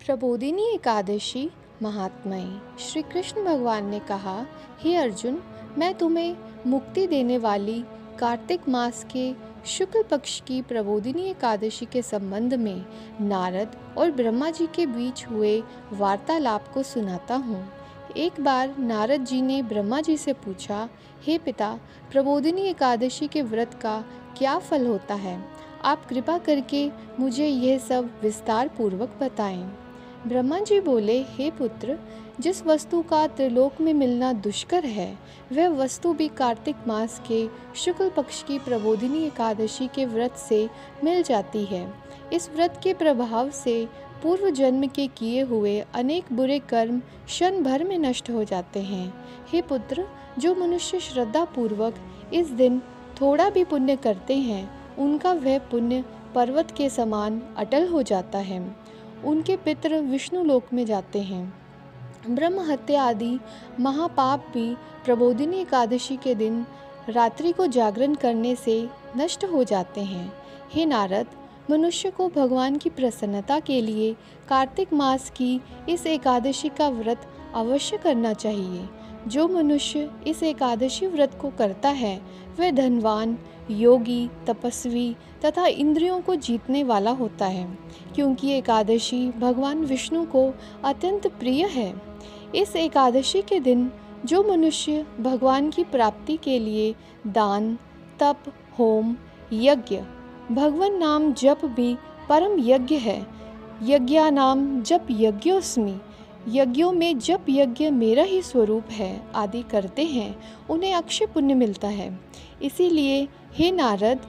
प्रबोधिनी एकादशी महात्म्य। श्री कृष्ण भगवान ने कहा, हे अर्जुन, मैं तुम्हें मुक्ति देने वाली कार्तिक मास के शुक्ल पक्ष की प्रबोधिनी एकादशी के संबंध में नारद और ब्रह्मा जी के बीच हुए वार्तालाप को सुनाता हूँ। एक बार नारद जी ने ब्रह्मा जी से पूछा, हे पिता, प्रबोधिनी एकादशी के व्रत का क्या फल होता है? आप कृपा करके मुझे यह सब विस्तार पूर्वक बताएं। ब्रह्मा जी बोले, हे पुत्र, जिस वस्तु का त्रिलोक में मिलना दुष्कर है, वह वस्तु भी कार्तिक मास के शुक्ल पक्ष की प्रबोधिनी एकादशी के व्रत से मिल जाती है। इस व्रत के प्रभाव से पूर्व जन्म के किए हुए अनेक बुरे कर्म क्षण भर में नष्ट हो जाते हैं। हे पुत्र, जो मनुष्य श्रद्धा पूर्वक इस दिन थोड़ा भी पुण्य करते हैं, उनका वह पुण्य पर्वत के समान अटल हो जाता है। उनके पितृ विष्णु लोक में जाते हैं। ब्रह्म हत्या आदि महापाप भी प्रबोधिनी एकादशी के दिन रात्रि को जागरण करने से नष्ट हो जाते हैं। हे नारद, मनुष्य को भगवान की प्रसन्नता के लिए कार्तिक मास की इस एकादशी का व्रत अवश्य करना चाहिए। जो मनुष्य इस एकादशी व्रत को करता है, वह धनवान, योगी, तपस्वी तथा इंद्रियों को जीतने वाला होता है, क्योंकि एकादशी भगवान विष्णु को अत्यंत प्रिय है। इस एकादशी के दिन जो मनुष्य भगवान की प्राप्ति के लिए दान, तप, होम, यज्ञ, भगवान नाम जप भी परम यज्ञ है। यज्ञा नाम जप यज्ञोस्मि, यज्ञों में जप यज्ञ मेरा ही स्वरूप है आदि करते हैं, उन्हें अक्षय पुण्य मिलता है। इसीलिए हे नारद,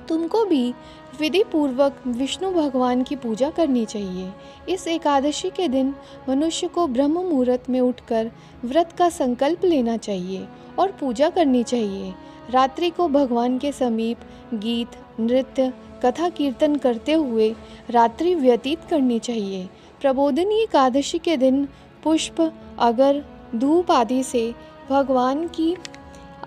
तुमको भी विधि पूर्वक विष्णु भगवान की पूजा करनी चाहिए। इस एकादशी के दिन मनुष्य को ब्रह्म मुहूर्त में उठकर व्रत का संकल्प लेना चाहिए और पूजा करनी चाहिए। रात्रि को भगवान के समीप गीत, नृत्य, कथा कीर्तन करते हुए रात्रि व्यतीत करनी चाहिए। प्रबोधिनी एकादशी के दिन पुष्प, अगर, धूप आदि से भगवान की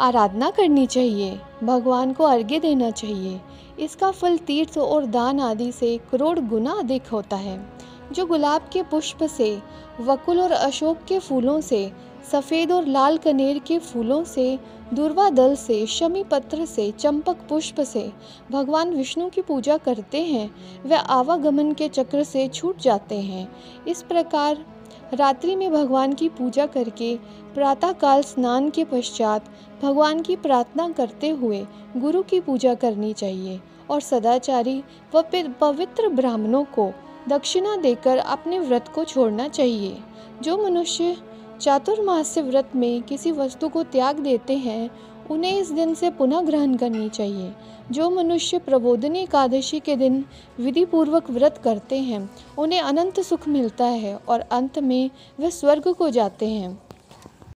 आराधना करनी चाहिए, भगवान को अर्घ्य देना चाहिए। इसका फल तीर्थ और दान आदि से करोड़ गुना अधिक होता है। जो गुलाब के पुष्प से, वकुल और अशोक के फूलों से, सफ़ेद और लाल कनेर के फूलों से, दूर्वा दल से, शमी पत्र से, चंपक पुष्प से भगवान विष्णु की पूजा करते हैं, वे आवागमन के चक्र से छूट जाते हैं। इस प्रकार रात्रि में भगवान की पूजा करके प्रातःकाल स्नान के पश्चात भगवान की प्रार्थना करते हुए गुरु की पूजा करनी चाहिए और सदाचारी व पवित्र ब्राह्मणों को दक्षिणा देकर अपने व्रत को छोड़ना चाहिए। जो मनुष्य चातुर्मास्य व्रत में किसी वस्तु को त्याग देते हैं, उन्हें इस दिन से पुनः ग्रहण करनी चाहिए। जो मनुष्य प्रबोधिनी एकादशी के दिन विधि पूर्वक व्रत करते हैं, उन्हें अनंत सुख मिलता है और अंत में वे स्वर्ग को जाते हैं।